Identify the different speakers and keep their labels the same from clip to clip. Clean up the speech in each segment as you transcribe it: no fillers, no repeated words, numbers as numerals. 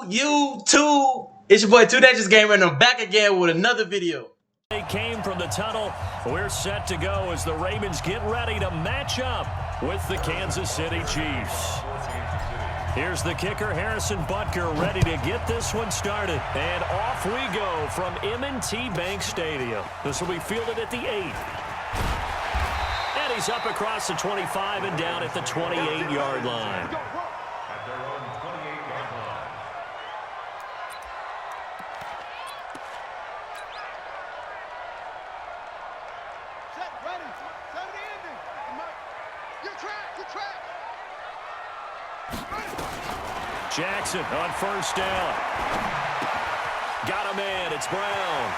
Speaker 1: YouTube? It's your boy TooDookie Gamer, and I'm back again with another video.
Speaker 2: They came from the tunnel. We're set to go as the Ravens get ready to match up with the Kansas City Chiefs. Here's the kicker, Harrison Butker, ready to get this one started. And off we go from M&T Bank Stadium. This will be fielded at the 8. And he's up across the 25 and down at the 28-yard line. Jackson on first down. Got a man. It's Brown.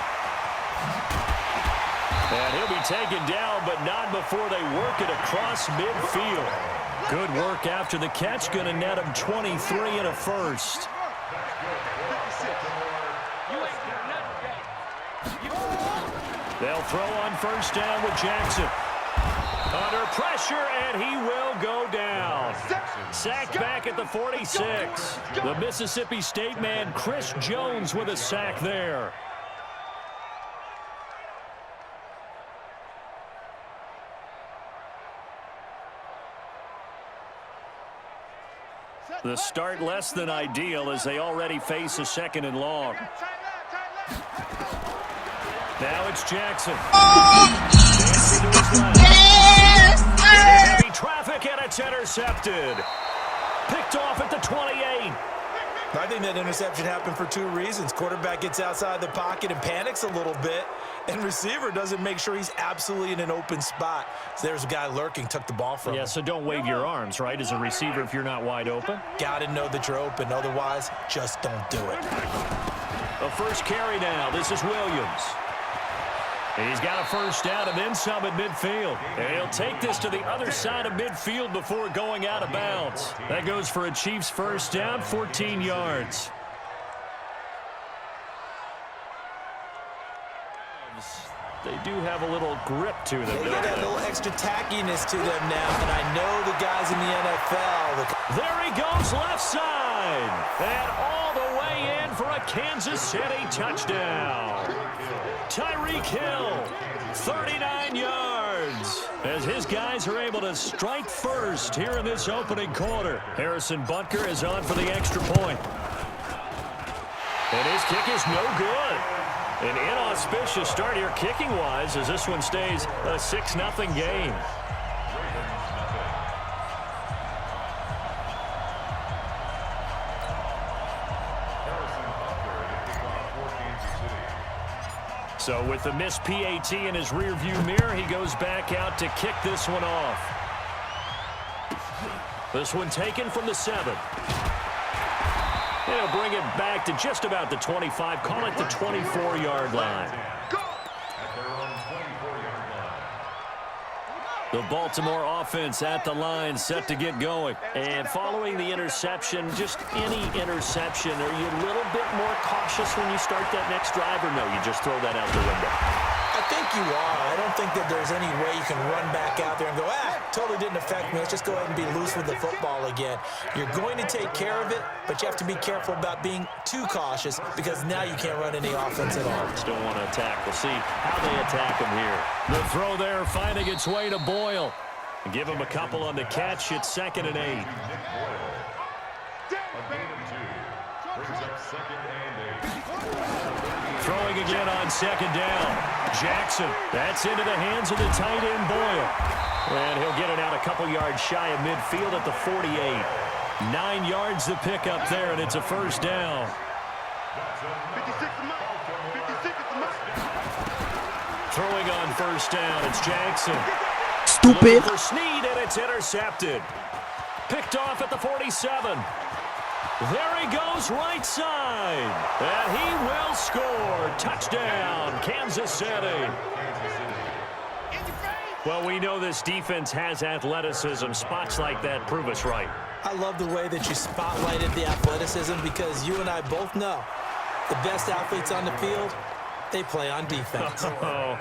Speaker 2: And he'll be taken down, but not before they work it across midfield. Good work after the catch. Going to net him 23 and a first. They'll throw on first down with Jackson. Under pressure, and he will go down. Sacked back at the 46. The Mississippi State man, Chris Jones, with a sack there. The start less than ideal as they already face a second and long. Now it's Jackson. Dancing to his left. Heavy traffic, and it's intercepted. Picked off at the 28.
Speaker 3: I think that interception happened for two reasons. Quarterback gets outside the pocket and panics a little bit, and receiver doesn't make sure he's absolutely in an open spot. So there's a guy lurking, took the ball from him.
Speaker 2: Yeah, so don't wave your arms, right, as a receiver if you're not wide open.
Speaker 3: Got to know that you're open. Otherwise, just don't do it.
Speaker 2: A first carry now. This is Williams. He's got a first down and then some at midfield. And he'll take this to the other side of midfield before going out of bounds. That goes for a Chiefs first down, 14 yards. They do have a little grip to them.
Speaker 3: They got that little extra tackiness to them now, and I know the guys in the NFL.
Speaker 2: There he goes, left side. And all the way in for a Kansas City touchdown. Tyreek Hill, 39 yards, as his guys are able to strike first here in this opening quarter. Harrison Butker is on for the extra point. And his kick is no good. An inauspicious start here kicking-wise as this one stays a 6-0 game. So with the missed PAT in his rearview mirror, he goes back out to kick this one off. This one taken from the 7. He'll bring it back to just about the 25, call it the 24-yard line. The Baltimore offense at the line, set to get going. And following the interception, just any interception, are you a little bit more cautious when you start that next drive, or no, you just throw that out the window?
Speaker 3: I think you are. I don't think that there's any way you can run back out there and go, totally didn't affect me. Let's just go ahead and be loose with the football again. You're going to take care of it, but you have to be careful about being too cautious because now you can't run any offense at all.
Speaker 2: Still want to attack. We'll see how they attack him here. The throw there finding its way to Boyle. Give him a couple on the catch. It's 2nd and 8. Throwing again on 2nd down. Jackson, that's into the hands of the tight end Boyle. And he'll get it out a couple yards shy of midfield at the 48. 9 yards to pick up there, and it's a first down. Throwing on first down, it's Jackson.
Speaker 1: Stupid.
Speaker 2: For Snead, and it's intercepted. Picked off at the 47. There he goes, right side. And he will score. Touchdown, Kansas City. Well, we know this defense has athleticism. Spots like that prove us right.
Speaker 3: I love the way that you spotlighted the athleticism because you and I both know the best athletes on the field, they play on defense.
Speaker 2: I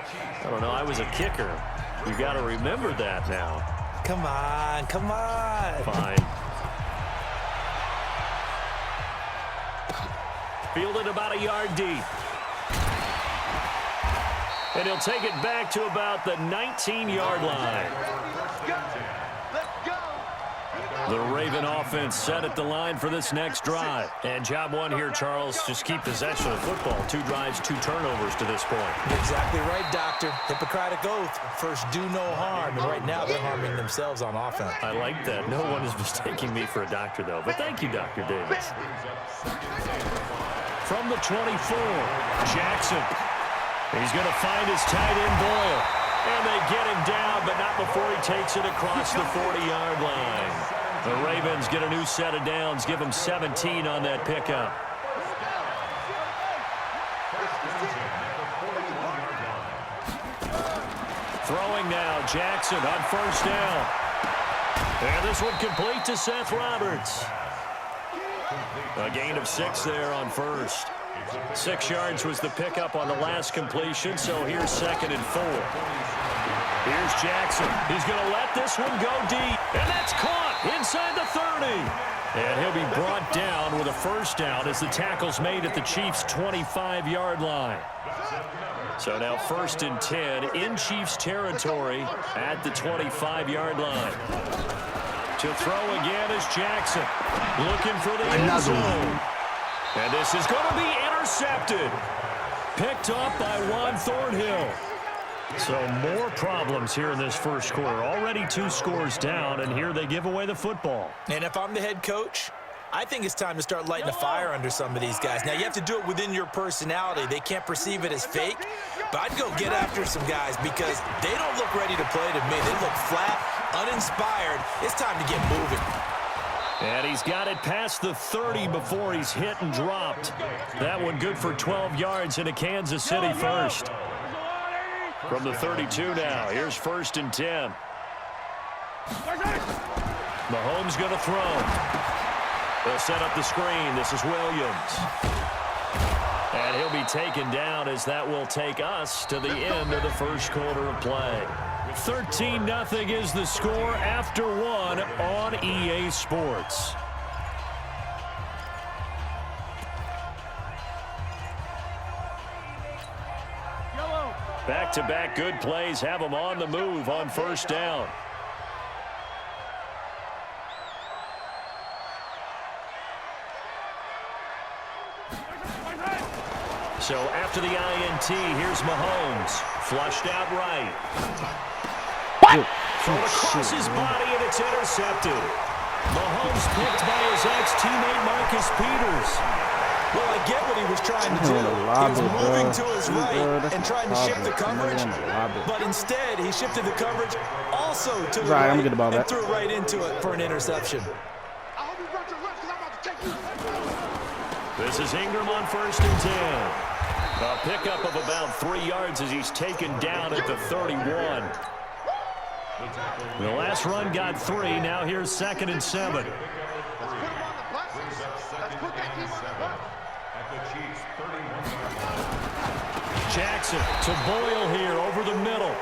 Speaker 2: don't know. I was a kicker. You got to remember that now.
Speaker 3: Come on, come on.
Speaker 2: Fine. fielded about a yard deep. And he'll take it back to about the 19-yard line. The Raven offense set at the line for this next drive. And job one here, Charles, just keep possession of the football. 2 drives, 2 turnovers to this point.
Speaker 3: Exactly right, Doctor. Hippocratic oath. First, do no harm. And right now, they're harming themselves on offense.
Speaker 2: I like that. No one is mistaking me for a doctor, though. But thank you, Dr. Davis. From the 24, Jackson. He's going to find his tight end, Boyle. And they get him down, but not before he takes it across the 40-yard line. The Ravens get a new set of downs, give them 17 on that pickup. Throwing now, Jackson on first down. And this one complete to Seth Roberts. A gain of 6 there on first. 6 yards was the pickup on the last completion, so here's 2nd and 4. Here's Jackson. He's going to let this one go deep. And that's caught inside the 30. And he'll be brought down with a first down as the tackle's made at the Chiefs' 25-yard line. So now 1st and 10 in Chiefs territory at the 25-yard line. To throw again is Jackson. Looking for the end zone. And this is going to be intercepted. Picked up by Juan Thornhill. So more problems here in this first quarter. Already 2 scores down, and here they give away the football.
Speaker 3: And if I'm the head coach, I think it's time to start lighting a fire under some of these guys. Now, you have to do it within your personality. They can't perceive it as fake, but I'd go get after some guys because they don't look ready to play to me. They look flat, uninspired. It's time to get moving.
Speaker 2: And he's got it past the 30 before he's hit and dropped. That one good for 12 yards into Kansas City first. From the 32 now, here's 1st and 10. Mahomes going to throw. They'll set up the screen. This is Williams. And he'll be taken down as that will take us to the end of the first quarter of play. 13-0 is the score after 1 on EA Sports. Back-to-back good plays have them on the move on first down. So after the INT, here's Mahomes. Flushed out right. Thrown across his body, and it's intercepted. Mahomes picked by his ex-teammate Marcus Peters.
Speaker 3: Well, I get what he was trying to do. He was moving to his right and trying to shift the coverage, but instead he shifted the coverage also to the right and threw right into it for an interception.
Speaker 2: This is Ingram on 1st and 10. A pickup of about 3 yards as he's taken down at the 31. The last run got 3. Now here's 2nd and 7. Jackson to Boyle here over the middle.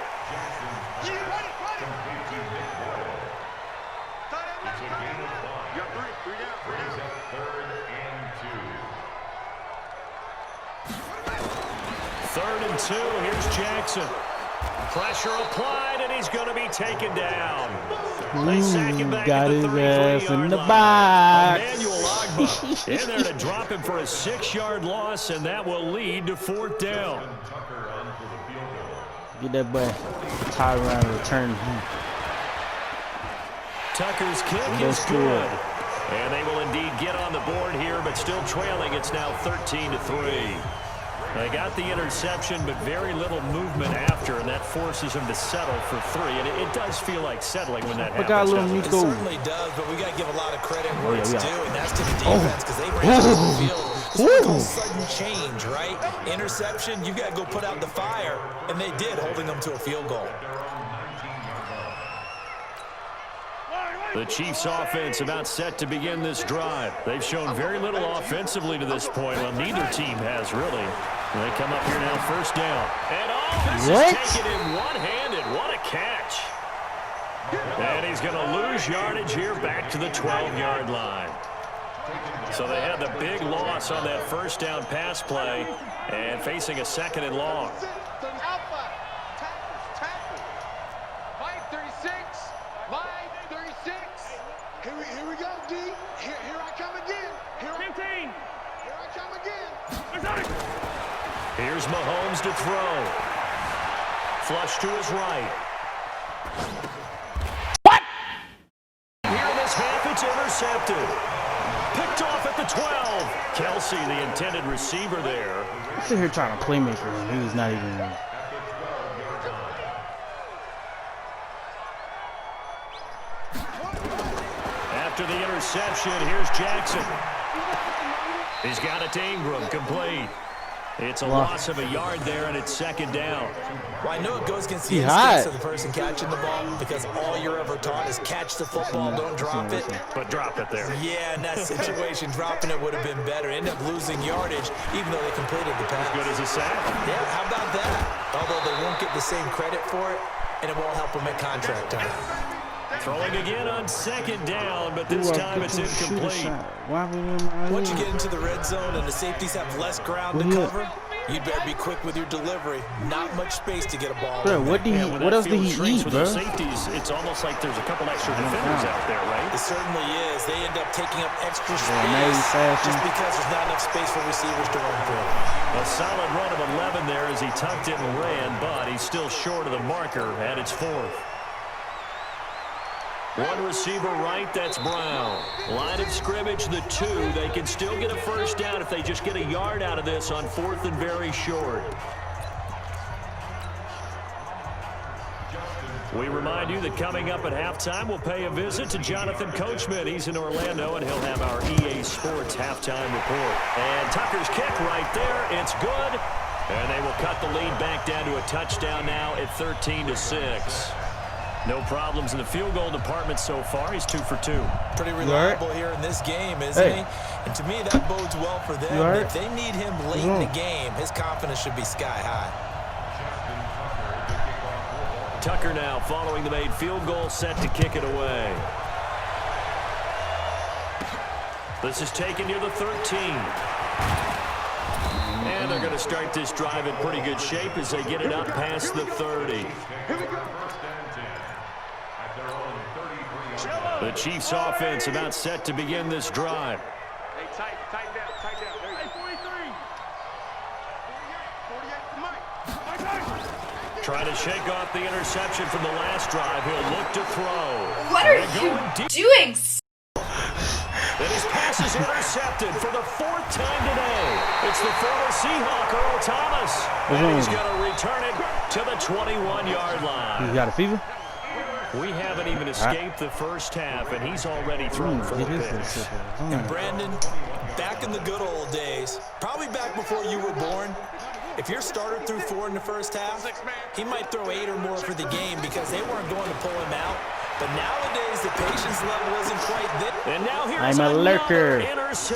Speaker 2: Third and 2. Here's Jackson. Pressure applied, and he's going to be taken down. They sack him back
Speaker 4: got
Speaker 2: at the
Speaker 4: his
Speaker 2: 33-yard
Speaker 4: ass in the
Speaker 2: line.
Speaker 4: box.
Speaker 2: Emmanuel Ogbah in there to drop him for a 6-yard loss, and that will lead to 4th down.
Speaker 4: Get that boy tie around return.
Speaker 2: Tucker's kick is good. And they will indeed get on the board here, but still trailing. It's now 13-3. They got the interception, but very little movement after, and that forces him to settle for 3. And it does feel like settling when that happens.
Speaker 3: It certainly does, but we got to give a lot of credit where it's due, and that's to the defense because they ran to the field. This was a sudden change, right? Interception, you got to go put out the fire, and they did, holding them to a field goal.
Speaker 2: The Chiefs offense about set to begin this drive. They've shown very little offensively to this point. Well, neither team has really. They come up here now, first down. And all this is taken in one-handed. What a catch. And he's going to lose yardage here back to the 12-yard line. So they had the big loss on that first down pass play and facing a 2nd and long.
Speaker 5: Here we go, D. Here I come again. 15. Here I come again.
Speaker 2: Here's Mahomes to throw. Flush to his right. What? Here in this half, it's intercepted. Picked off at the 12. Kelsey, the intended receiver there.
Speaker 4: Sit here trying to playmaker, and he was not even.
Speaker 2: After the interception, here's Jackson. He's got it to Ingram, complete. It's a loss of a yard there, and it's 2nd down.
Speaker 3: Well, I know it goes against the instincts of the person catching the ball because all you're ever taught is catch the football, don't drop it.
Speaker 2: But drop it there.
Speaker 3: Yeah, in that situation, dropping it would have been better. End up losing yardage, even though they completed the pass.
Speaker 2: As good as a sack.
Speaker 3: Yeah, how about that? Although they won't get the same credit for it, and it won't help them at contract time.
Speaker 2: Throwing again on 2nd down, but this time it's incomplete.
Speaker 3: Once you get into the red zone and the safeties have less ground to cover, you'd better be quick with your delivery. Not much space to get a ball.
Speaker 4: Bro, what else did he eat, bro?
Speaker 2: Safeties, it's almost like there's a couple extra defenders out there, right?
Speaker 3: It certainly is. They end up taking up extra space just because there's not enough space for receivers to run through.
Speaker 2: A solid run of 11 there as he tucked it and ran, but he's still short of the marker at its 4th. One receiver right, that's Brown. Line of scrimmage, the 2. They can still get a first down if they just get a yard out of this on 4th and very short. We remind you that coming up at halftime, we'll pay a visit to Jonathan Coachman. He's in Orlando, and he'll have our EA Sports halftime report. And Tucker's kick right there. It's good. And they will cut the lead back down to a touchdown now at 13-6. No problems in the field goal department so far. He's 2 for 2.
Speaker 3: Pretty reliable here in this game, isn't he? And to me, that bodes well for them. If they need him late in the game, his confidence should be sky high.
Speaker 2: Tucker now following the made field goal, set to kick it away. This is taken near the 13. And they're going to start this drive in pretty good shape as they get it up past the 30. The Chiefs offense about set to begin this drive.
Speaker 5: Hey, tight down. Hey, 43.
Speaker 2: Trying to shake off the interception from the last drive. He'll look to throw.
Speaker 6: What are you doing?
Speaker 2: Then his pass is intercepted for the 4th time today. It's the former Seahawk, Earl Thomas. And he's going to return it to the 21-yard line.
Speaker 4: You got a fever?
Speaker 2: We haven't even escaped the first half, and he's already thrown 4 picks.
Speaker 3: And Brandon, back in the good old days, probably back before you were born, if your starter threw 4 in the first half, he might throw 8 or more for the game because they weren't going to pull him out. But nowadays, the patience level isn't quite there.
Speaker 2: And now here's
Speaker 4: I'm a lurker.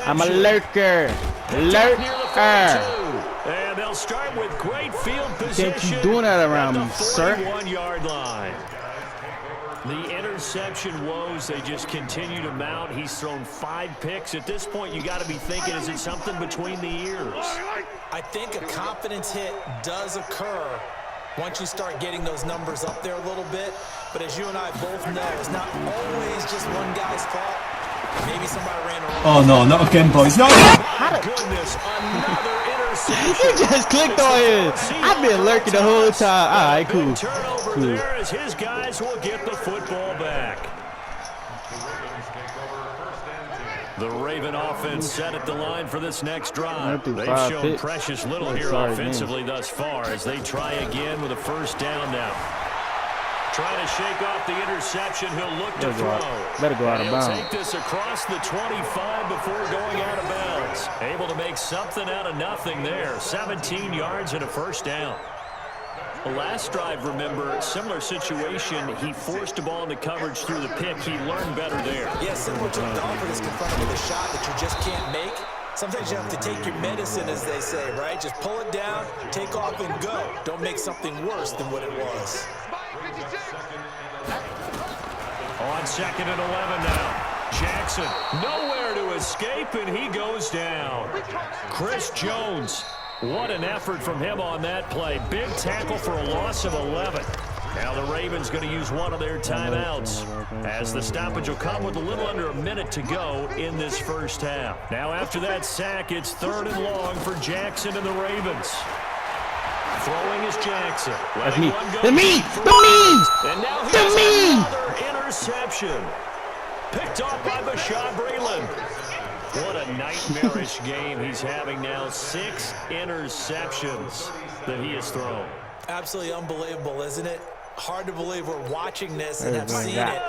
Speaker 4: I'm a lurker.
Speaker 2: And they'll start with great field position.
Speaker 4: Can't you doing that around me, sir?
Speaker 2: 41-yard line. The interception woes, they just continue to mount. He's thrown 5 picks. At this point, you got to be thinking, is it something between the ears?
Speaker 3: I think a confidence hit does occur once you start getting those numbers up there a little bit. But as you and I both know, it's not always just one guy's fault. Maybe somebody ran around.
Speaker 7: Oh, no, not again, boys. No!
Speaker 2: My goodness, another interception.
Speaker 4: You just clicked on it. I've been lurking the whole time. All right, cool.
Speaker 2: Turnover there as his guys will get the football back. The Raven offense set at the line for this next drive. They've shown precious little here offensively thus far as they try again with a first down now. Trying to shake off the interception. He'll look to throw.
Speaker 4: Better go out of bounds.
Speaker 2: He'll take this across the 25 before going out of bounds. Able to make something out of nothing there. 17 yards and a first down. The last drive, remember, similar situation. He forced the ball into coverage through the pick. He learned better there.
Speaker 3: Yeah, similar to a golfer that's confronted with a shot that you just can't make. Sometimes you have to take your medicine, as they say, right? Just pull it down, take off, and go. Don't make something worse than what it was.
Speaker 2: On 2nd and 11 now. Jackson, nowhere to escape, and he goes down. Chris Jones, what an effort from him on that play. Big tackle for a loss of 11. Now the Ravens going to use one of their timeouts as the stoppage will come with a little under a minute to go in this first half. Now after that sack, it's 3rd and long for Jackson and the Ravens. Throwing is Jackson.
Speaker 4: That's me. The me! The me!
Speaker 2: And now he
Speaker 4: The
Speaker 2: has
Speaker 4: me!
Speaker 2: another interception. Picked off by Bashaud Breeland. What a nightmarish game he's having now. 6 interceptions that he has thrown.
Speaker 3: Absolutely unbelievable, isn't it? Hard to believe we're watching this and have seen it,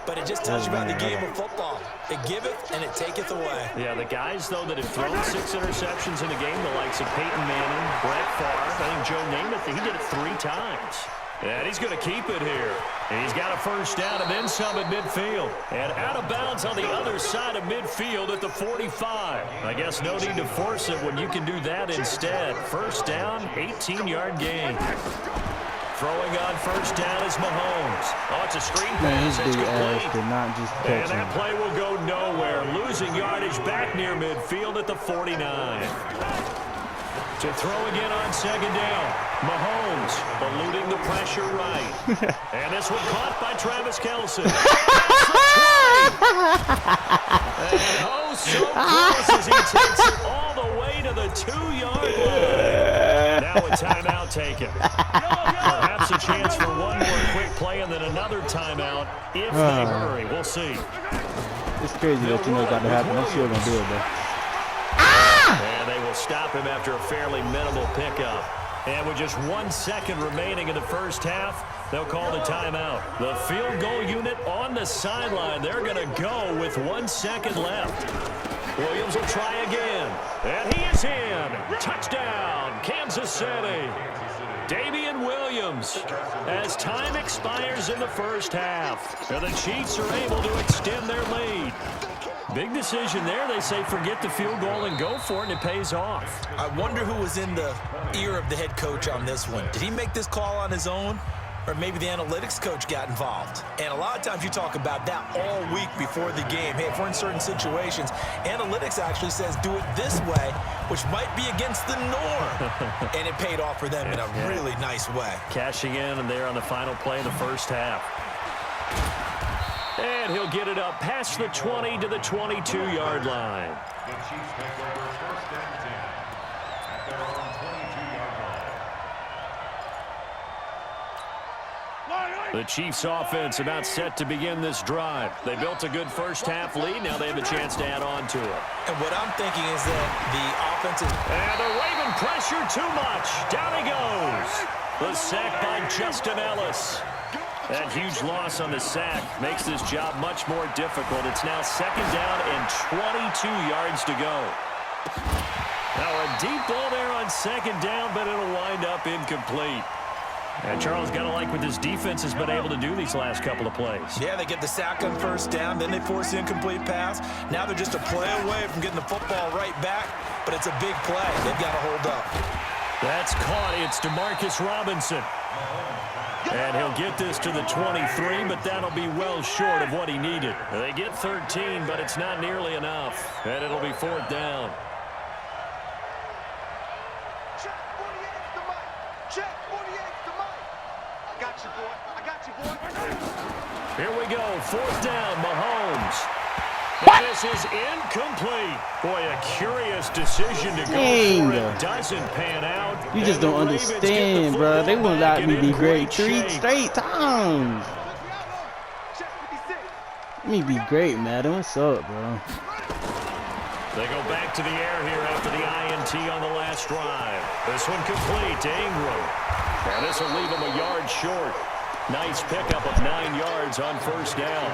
Speaker 3: but it just tells you about the game of football. It giveth and it taketh away.
Speaker 2: Yeah, the guys, though, that have thrown 6 interceptions in a game, the likes of Peyton Manning, Brett Favre, I think Joe Namath, he did it 3 times. And he's going to keep it here. And he's got a first down and then some at midfield. And out of bounds on the other side of midfield at the 45. I guess no need to force it when you can do that instead. First down, 18-yard gain. Throwing on first down is Mahomes. Oh, it's a screen pass.
Speaker 4: His big ass did not just catch
Speaker 2: And that
Speaker 4: him.
Speaker 2: play will go nowhere. Losing yardage back near midfield at the 49. To throw again on second down. Mahomes eluding the pressure right. And this one caught by Travis Kelce. And oh, so close as he takes it all the way to the 2-yard line. Now a timeout taken. Perhaps a chance for one more quick play and then another timeout if they hurry. We'll see.
Speaker 4: It's crazy that you know it's about to happen. I'm still going to do it, though.
Speaker 2: And they will stop him after a fairly minimal pickup. And with just 1 second remaining in the first half, they'll call the timeout. The field goal unit on the sideline. They're going to go with 1 second left. Williams will try again. And he is in. Touchdown, Kansas City. Damian Williams as time expires in the first half. And the Chiefs are able to extend their lead. Big decision there. They say forget the field goal and go for it, and it pays off.
Speaker 3: I wonder who was in the ear of the head coach on this one. Did he make this call on his own? Or maybe the analytics coach got involved. And a lot of times you talk about that all week before the game. Hey, if we're in certain situations, analytics actually says do it this way, which might be against the norm. And it paid off for them in a really nice way.
Speaker 2: Cashing in and there on the final play of the first half. And he'll get it up past the 20 to the 22-yard line.
Speaker 7: The Chiefs make their first and 10 at their own 22-yard line.
Speaker 2: The Chiefs offense about set to begin this drive. They built a good first half lead. Now they have a chance to add on to it.
Speaker 3: And what I'm thinking is that the offense is...
Speaker 2: And the Raven pressure too much. Down he goes. The sack by Justin Ellis. That huge loss on the sack makes this job much more difficult. It's now second down and 22 yards to go. Now a deep ball there on second down, but it'll wind up incomplete. And Charles, got to like what this defense has been able to do these last couple of plays.
Speaker 3: Yeah, they get the sack on first down, then they force the incomplete pass. Now they're just a play away from getting the football right back, but it's a big play. They've got to hold up.
Speaker 2: That's caught. It's DeMarcus Robinson. And he'll get this to the 23, but that'll be well short of what he needed. They get 13, but it's not nearly enough. And it'll be fourth down.
Speaker 5: Check 48's the mic. Check 48's the mic. I got you, boy. I got you, boy.
Speaker 2: Here we go. Fourth down, Mahomes. And this is incomplete. Boy, a curious decision to go for it. Doesn't pan out.
Speaker 4: You just don't understand, bro. They won't let me be great 3 straight times. Let me be great, Madden. What's up, bro?
Speaker 2: They go back to the air here after the INT on the last drive. This one complete to Ingram. And this will leave him a yard short. Nice pickup of 9 yards on first down.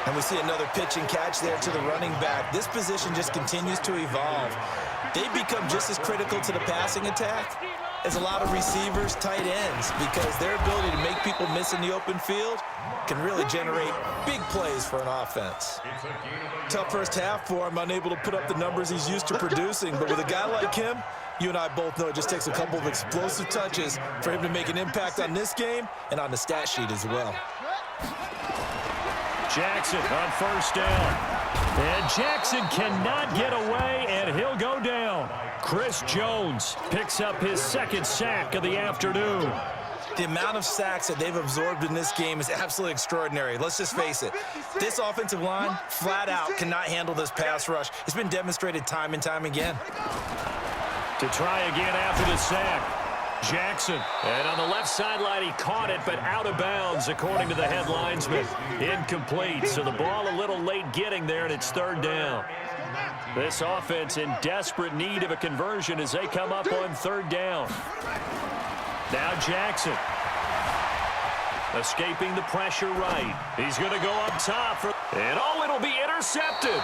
Speaker 3: And we see another pitch and catch there to the running back. This position just continues to evolve. They become just as critical to the passing attack as a lot of receivers, tight ends, because their ability to make people miss in the open field can really generate big plays for an offense. Tough first half for him, unable to put up the numbers he's used to producing. But with a guy like him, you and I both know it just takes a couple of explosive touches for him to make an impact on this game and on the stat sheet as well.
Speaker 2: Jackson on first down. And Jackson cannot get away, and he'll go down. Chris Jones picks up his second sack of the afternoon.
Speaker 3: The amount of sacks that they've absorbed in this game is absolutely extraordinary. Let's just face it. This offensive line, flat out, cannot handle this pass rush. It's been demonstrated time and time again.
Speaker 2: To try again after the sack. Jackson. And on the left sideline, he caught it, but out of bounds, according to the head linesman. Incomplete. So the ball a little late getting there, and it's third down. This offense in desperate need of a conversion as they come up on third down. Now Jackson. Escaping the pressure right. He's going to go up top. And it'll be intercepted.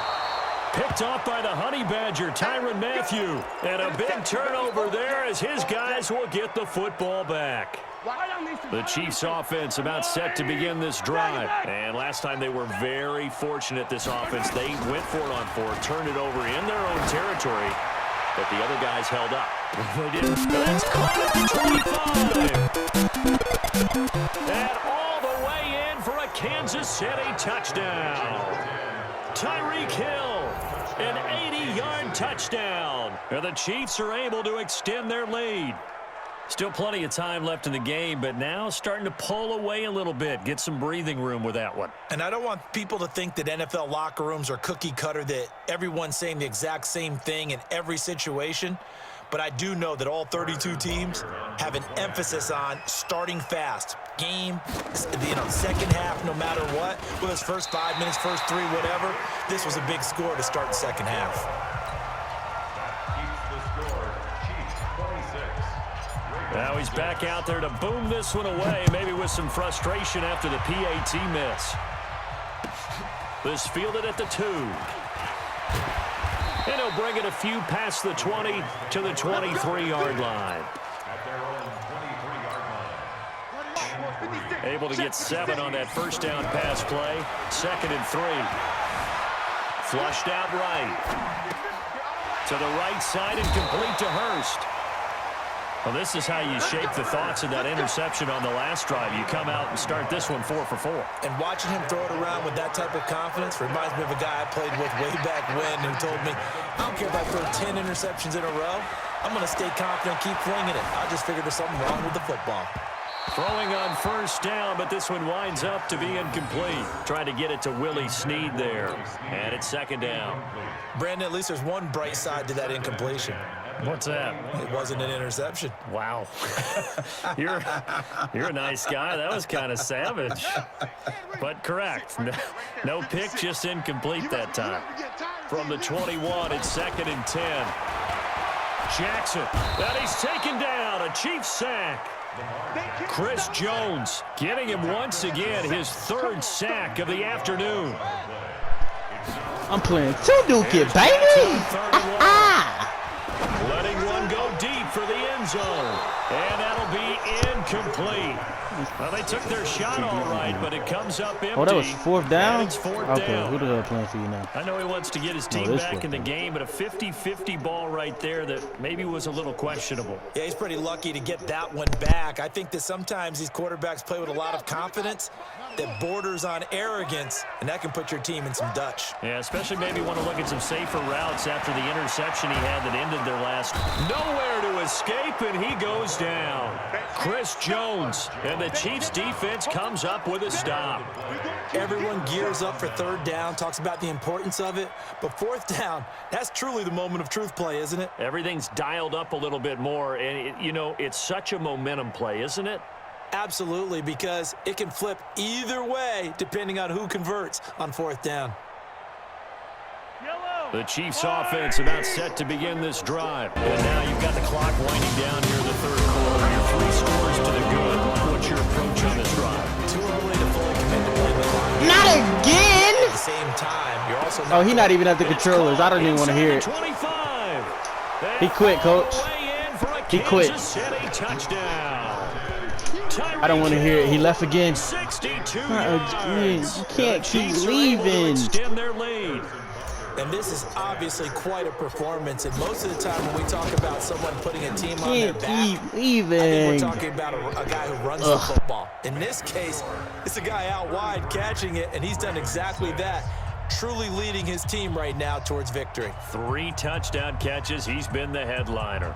Speaker 2: Picked off by the Honey Badger, Tyrann Mathieu. And a big turnover there as his guys will get the football back. The Chiefs offense about set to begin this drive. And last time they were very fortunate, this offense. They went for it on fourth, turned it over in their own territory, but the other guys held up. They didn't. That's caught at the 25. And all the way in for a Kansas City touchdown. Tyreek Hill, an 80-yard touchdown. And the Chiefs are able to extend their lead. Still plenty of time left in the game, but now starting to pull away a little bit. Get some breathing room with that one.
Speaker 3: And I don't want people to think that NFL locker rooms are cookie cutter, that everyone's saying the exact same thing in every situation. But I do know that all 32 teams have an emphasis on starting fast. Game, second half, no matter what. Whether it's first 5 minutes, first 3, whatever. This was a big score to start the second half.
Speaker 7: Keeps the score. Chiefs 26.
Speaker 2: Now he's back out there to boom this one away, maybe with some frustration after the PAT miss. This fielded at the 2. And he'll bring it a few past the 20 to the 23-yard line.
Speaker 7: At their own 23-yard line.
Speaker 2: Able to get 7 on that first down pass play. 2nd and 3. Flushed out right. To the right side and complete to Hurst. Well, this is how you shape the thoughts of that interception on the last drive. You come out and start this one 4 for 4.
Speaker 3: And watching him throw it around with that type of confidence reminds me of a guy I played with way back when who told me, I don't care if I throw 10 interceptions in a row. I'm going to stay confident, keep flinging it. I just figured there's something wrong with the football.
Speaker 2: Throwing on first down, but this one winds up to be incomplete. Trying to get it to Willie Snead there. And it's 2nd down.
Speaker 3: Brandon, at least there's one bright side to that incompletion.
Speaker 2: What's that?
Speaker 3: It wasn't an interception.
Speaker 2: Wow. You're a nice guy. That was kind of savage. But correct. No pick, just incomplete that time. From the 21, it's 2nd and 10. Jackson. And he's taken down. A Chiefs sack. Chris Jones getting him once again, his 3rd sack of the afternoon.
Speaker 4: I'm playing TooDookie, baby.
Speaker 2: Letting one go deep for the end zone. And that'll be incomplete. Well, they took their shot all right, but it comes up empty.
Speaker 4: Oh, that was 4th down?
Speaker 2: And it's 4th
Speaker 4: okay,
Speaker 2: down.
Speaker 4: who the hell playing for you now?
Speaker 2: I know he wants to get his team back in the game, but a 50-50 ball right there that maybe was a little questionable.
Speaker 3: Yeah, he's pretty lucky to get that one back. I think that sometimes these quarterbacks play with a lot of confidence that borders on arrogance, and that can put your team in some Dutch.
Speaker 2: Yeah, especially maybe want to look at some safer routes after the interception he had that ended their last. Nowhere to escape, and he goes down. Chris Jones, and the Chiefs defense comes up with a stop.
Speaker 3: Everyone gears up for 3rd down, talks about the importance of it, but 4th down, that's truly the moment of truth play, isn't it?
Speaker 2: Everything's dialed up a little bit more, and it's such a momentum play, isn't it?
Speaker 3: Absolutely, because it can flip either way depending on who converts on 4th down.
Speaker 2: The Chiefs offense about set to begin this drive. And now you've got the clock winding down here in the 3rd quarter. Your 3 scores to the good. What's your approach on this drive?
Speaker 3: Too early to fully commit to playing the clock.
Speaker 4: Not again!
Speaker 3: At the same time, you're also
Speaker 4: Oh, he's not even at the controllers. I don't even want to hear it.
Speaker 2: 25.
Speaker 4: He quit, coach. He quit. I don't want to hear it. He left again.
Speaker 2: 62
Speaker 4: You can't keep leaving.
Speaker 2: Extend their lead.
Speaker 3: And this is obviously quite a performance. And most of the time when we talk about someone putting a team on their back, I think we're talking about a guy who runs the football. In this case, it's a guy out wide catching it, and he's done exactly that, truly leading his team right now towards victory.
Speaker 2: 3 touchdown catches. He's been the headliner.